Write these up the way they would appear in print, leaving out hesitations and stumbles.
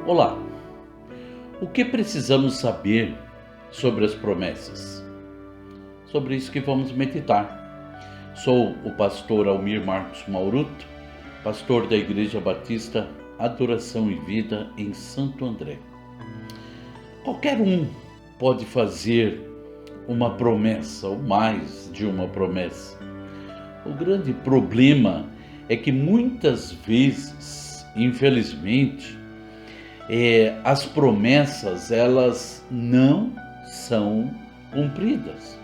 Olá, o que precisamos saber sobre as promessas? Sobre isso que vamos meditar. Sou o pastor Almir Marcos Mauruto, pastor da Igreja Batista Adoração e Vida em Santo André. Qualquer um pode fazer uma promessa ou mais de uma promessa. O grande problema é que muitas vezes, infelizmente, as promessas elas não são cumpridas.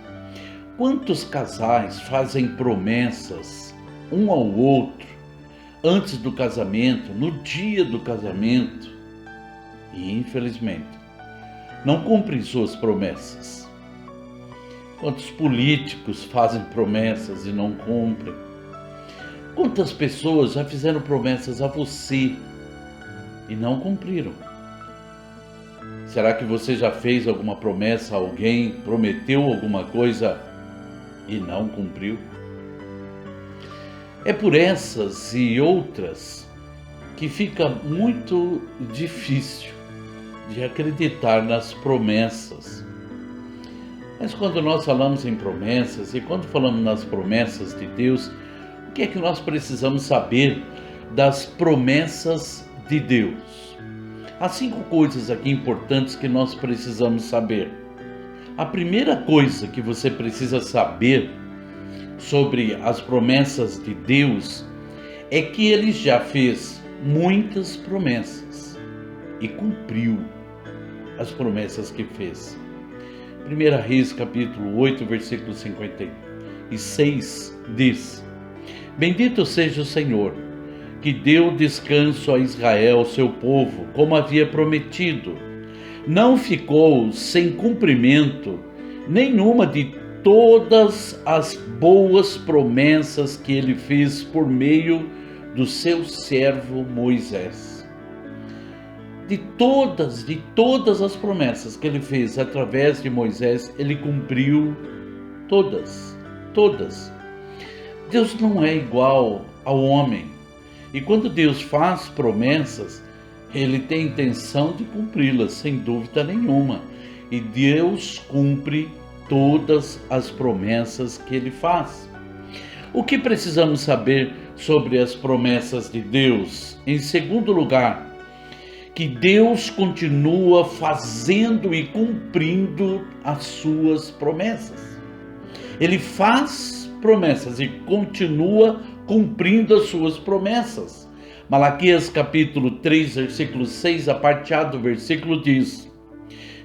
Quantos casais fazem promessas um ao outro antes do casamento, no dia do casamento, e infelizmente não cumprem suas promessas? Quantos políticos fazem promessas e não cumprem? Quantas pessoas já fizeram promessas a você e não cumpriram? Será que você já fez alguma promessa a alguém, prometeu alguma coisa e não cumpriu? É por essas e outras que fica muito difícil de acreditar nas promessas. Mas quando nós falamos em promessas e quando falamos nas promessas de Deus, o que é que nós precisamos saber das promessas de Deus? Há 5 coisas aqui importantes que nós precisamos saber. A primeira coisa que você precisa saber sobre as promessas de Deus é que Ele já fez muitas promessas e cumpriu as promessas que fez. 1 Reis capítulo 8, versículo 56 diz: Bendito seja o Senhor, que deu descanso a Israel, seu povo, como havia prometido. Não ficou sem cumprimento nenhuma de todas as boas promessas que ele fez por meio do seu servo Moisés. De todas as promessas que ele fez através de Moisés, ele cumpriu todas. Deus não é igual ao homem. E quando Deus faz promessas, Ele tem intenção de cumpri-las, sem dúvida nenhuma. E Deus cumpre todas as promessas que Ele faz. O que precisamos saber sobre as promessas de Deus? Em segundo lugar, que Deus continua fazendo e cumprindo as suas promessas. Ele faz promessas e continua cumprindo as suas promessas. Malaquias capítulo 3, versículo 6, a parte A do versículo diz: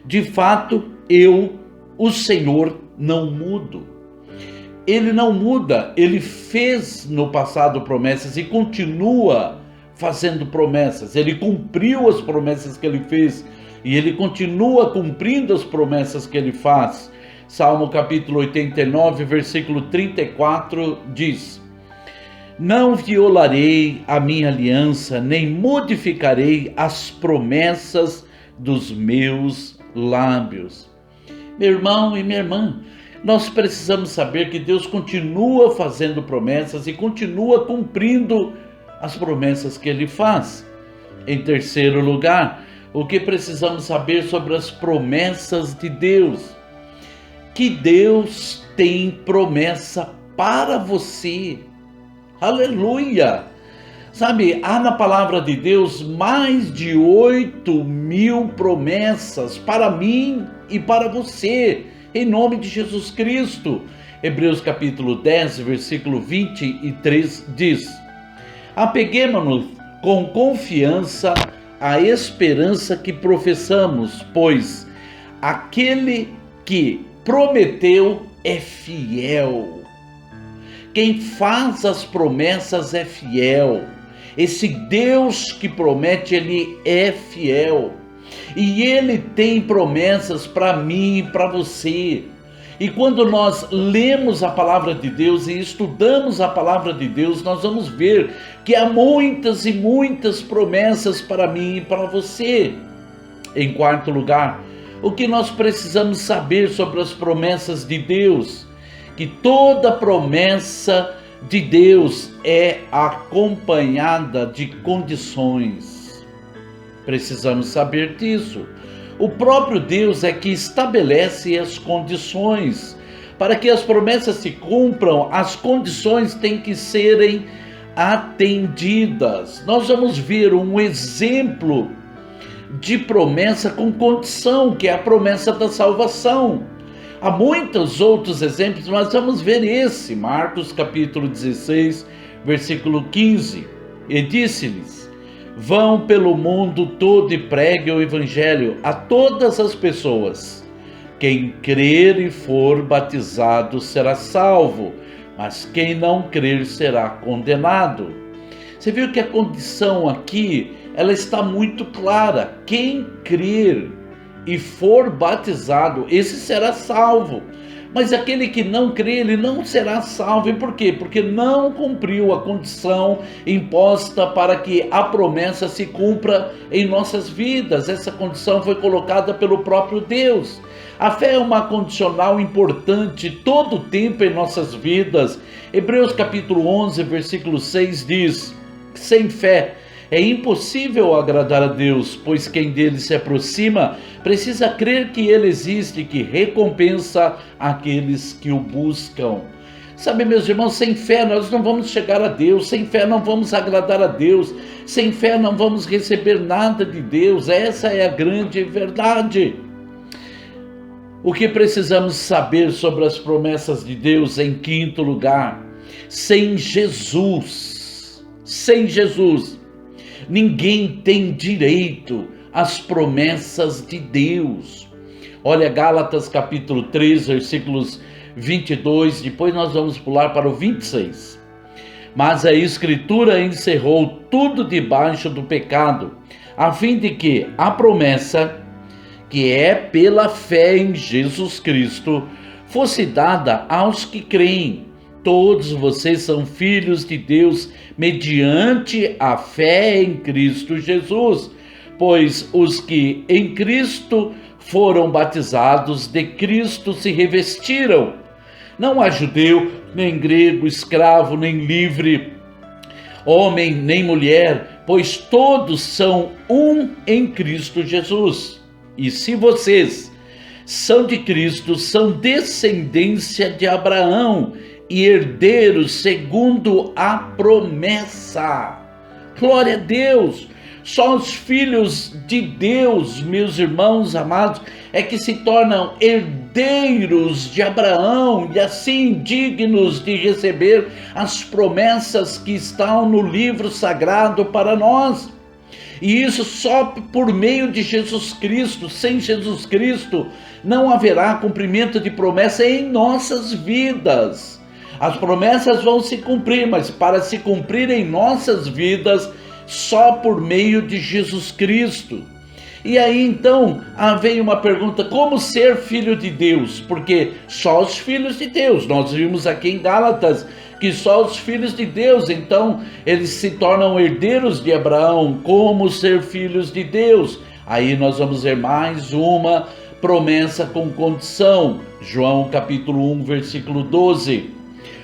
De fato, eu, o Senhor, não mudo. Ele não muda, ele fez no passado promessas e continua fazendo promessas. Ele cumpriu as promessas que ele fez e ele continua cumprindo as promessas que ele faz. Salmo capítulo 89, versículo 34 diz: Não violarei a minha aliança, nem modificarei as promessas dos meus lábios. Meu irmão e minha irmã, nós precisamos saber que Deus continua fazendo promessas e continua cumprindo as promessas que Ele faz. Em terceiro lugar, o que precisamos saber sobre as promessas de Deus? Que Deus tem promessa para você. Aleluia! Sabe, há na palavra de Deus mais de 8.000 promessas para mim e para você, em nome de Jesus Cristo. Hebreus capítulo 10, versículo 23 diz: Apeguemo-nos com confiança à esperança que professamos, pois aquele que prometeu é fiel. Quem faz as promessas é fiel. Esse Deus que promete, Ele é fiel. E Ele tem promessas para mim e para você. E quando nós lemos a palavra de Deus e estudamos a palavra de Deus, nós vamos ver que há muitas e muitas promessas para mim e para você. Em quarto lugar, o que nós precisamos saber sobre as promessas de Deus? Que toda promessa de Deus é acompanhada de condições. Precisamos saber disso. O próprio Deus é que estabelece as condições. Para que as promessas se cumpram, as condições têm que serem atendidas. Nós vamos ver um exemplo de promessa com condição, que é a promessa da salvação. Há muitos outros exemplos, mas vamos ver esse, Marcos capítulo 16, versículo 15. E disse-lhes: vão pelo mundo todo e preguem o evangelho a todas as pessoas. Quem crer e for batizado será salvo, mas quem não crer será condenado. Você viu que a condição aqui, ela está muito clara. Quem crer e for batizado, esse será salvo. Mas aquele que não crê, ele não será salvo. E por quê? Porque não cumpriu a condição imposta para que a promessa se cumpra em nossas vidas. Essa condição foi colocada pelo próprio Deus. A fé é uma condicional importante todo o tempo em nossas vidas. Hebreus capítulo 11, versículo 6 diz: sem fé é impossível agradar a Deus, pois quem dele se aproxima precisa crer que ele existe e que recompensa aqueles que o buscam. Sabe, meus irmãos, sem fé nós não vamos chegar a Deus, sem fé não vamos agradar a Deus, sem fé não vamos receber nada de Deus. Essa é a grande verdade. O que precisamos saber sobre as promessas de Deus, em quinto lugar? Sem Jesus, ninguém tem direito às promessas de Deus. Olha Gálatas capítulo 3, versículos 22, depois nós vamos pular para o 26. Mas a Escritura encerrou tudo debaixo do pecado, a fim de que a promessa, que é pela fé em Jesus Cristo, fosse dada aos que creem. Todos vocês são filhos de Deus mediante a fé em Cristo Jesus, pois os que em Cristo foram batizados, de Cristo se revestiram. Não há judeu, nem grego, escravo, nem livre, homem, nem mulher, pois todos são um em Cristo Jesus. E se vocês são de Cristo, são descendência de Abraão e herdeiros segundo a promessa. Glória a Deus! Só os filhos de Deus, meus irmãos amados, é que se tornam herdeiros de Abraão e assim dignos de receber as promessas que estão no livro sagrado para nós. E isso só por meio de Jesus Cristo. Sem Jesus Cristo não haverá cumprimento de promessa em nossas vidas. As promessas vão se cumprir, mas para se cumprir em nossas vidas, só por meio de Jesus Cristo. E aí então vem uma pergunta: como ser filho de Deus? Porque só os filhos de Deus, nós vimos aqui em Gálatas que só os filhos de Deus, então eles se tornam herdeiros de Abraão. Como ser filhos de Deus? Aí nós vamos ver mais uma promessa com condição. João capítulo 1, versículo 12.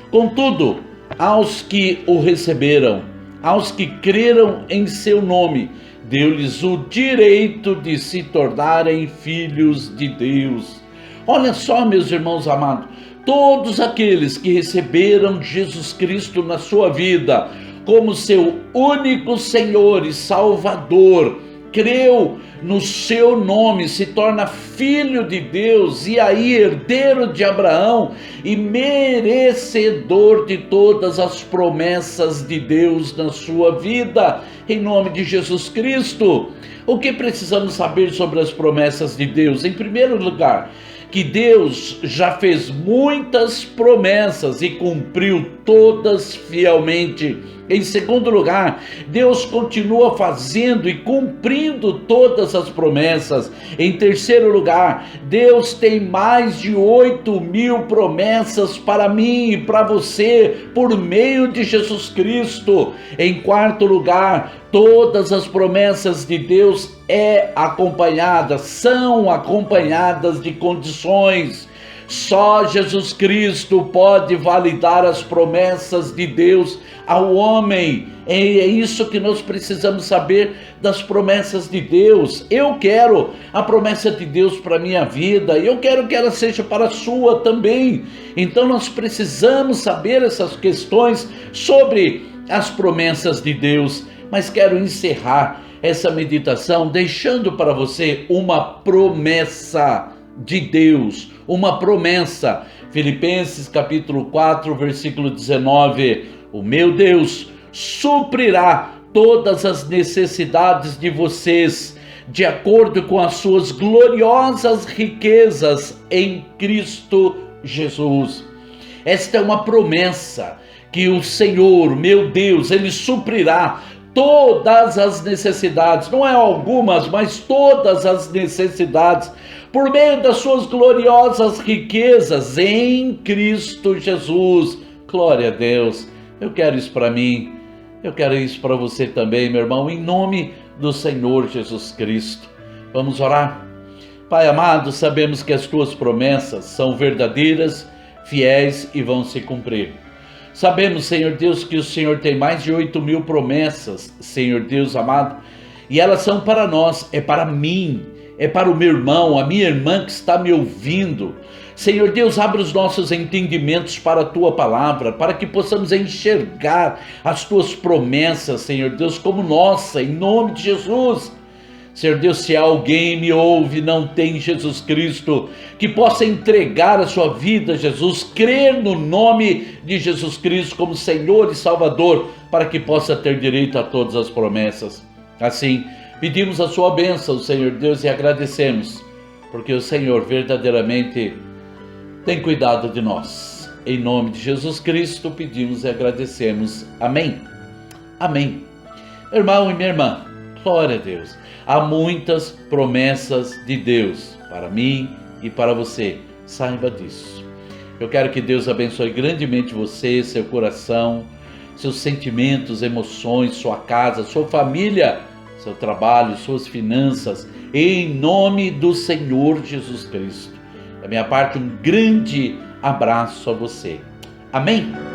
Contudo, aos que o receberam, aos que creram em seu nome, deu-lhes o direito de se tornarem filhos de Deus. Olha só, meus irmãos amados, todos aqueles que receberam Jesus Cristo na sua vida como seu único Senhor e Salvador, creu no seu nome, se torna filho de Deus e aí herdeiro de Abraão e merecedor de todas as promessas de Deus na sua vida, em nome de Jesus Cristo. O que precisamos saber sobre as promessas de Deus? Em primeiro lugar, que Deus já fez muitas promessas e cumpriu todas fielmente. Em segundo lugar, Deus continua fazendo e cumprindo todas as promessas. Em terceiro lugar, Deus tem mais de 8.000 promessas para mim e para você por meio de Jesus Cristo. Em quarto lugar, todas as promessas de Deus são acompanhadas de condições. Só Jesus Cristo pode validar as promessas de Deus ao homem. É isso que nós precisamos saber das promessas de Deus. Eu quero a promessa de Deus para a minha vida, eu quero que ela seja para a sua também. Então nós precisamos saber essas questões sobre as promessas de Deus. Mas quero encerrar essa meditação deixando para você uma promessa de Deus, uma promessa. Filipenses capítulo 4, versículo 19: o meu Deus suprirá todas as necessidades de vocês, de acordo com as suas gloriosas riquezas em Cristo Jesus. Esta é uma promessa que o Senhor, meu Deus, Ele suprirá todas as necessidades, não é algumas, mas todas as necessidades, por meio das suas gloriosas riquezas em Cristo Jesus. Glória a Deus. Eu quero isso para mim, eu quero isso para você também, meu irmão, em nome do Senhor Jesus Cristo. Vamos orar? Pai amado, sabemos que as tuas promessas são verdadeiras, fiéis e vão se cumprir. Sabemos, Senhor Deus, que o Senhor tem mais de 8.000 promessas, Senhor Deus amado, e elas são para nós, é para mim, é para o meu irmão, a minha irmã que está me ouvindo. Senhor Deus, abre os nossos entendimentos para a Tua palavra, para que possamos enxergar as Tuas promessas, Senhor Deus, como nossa, em nome de Jesus. Senhor Deus, se alguém me ouve e não tem Jesus Cristo, que possa entregar a sua vida a Jesus, crer no nome de Jesus Cristo como Senhor e Salvador, para que possa ter direito a todas as promessas. Assim, pedimos a sua bênção, Senhor Deus, e agradecemos, porque o Senhor verdadeiramente tem cuidado de nós. Em nome de Jesus Cristo, pedimos e agradecemos. Amém. Amém. Meu irmão e minha irmã, glória a Deus. Há muitas promessas de Deus para mim e para você. Saiba disso. Eu quero que Deus abençoe grandemente você, seu coração, seus sentimentos, emoções, sua casa, sua família, seu trabalho, suas finanças, em nome do Senhor Jesus Cristo. Da minha parte, um grande abraço a você. Amém?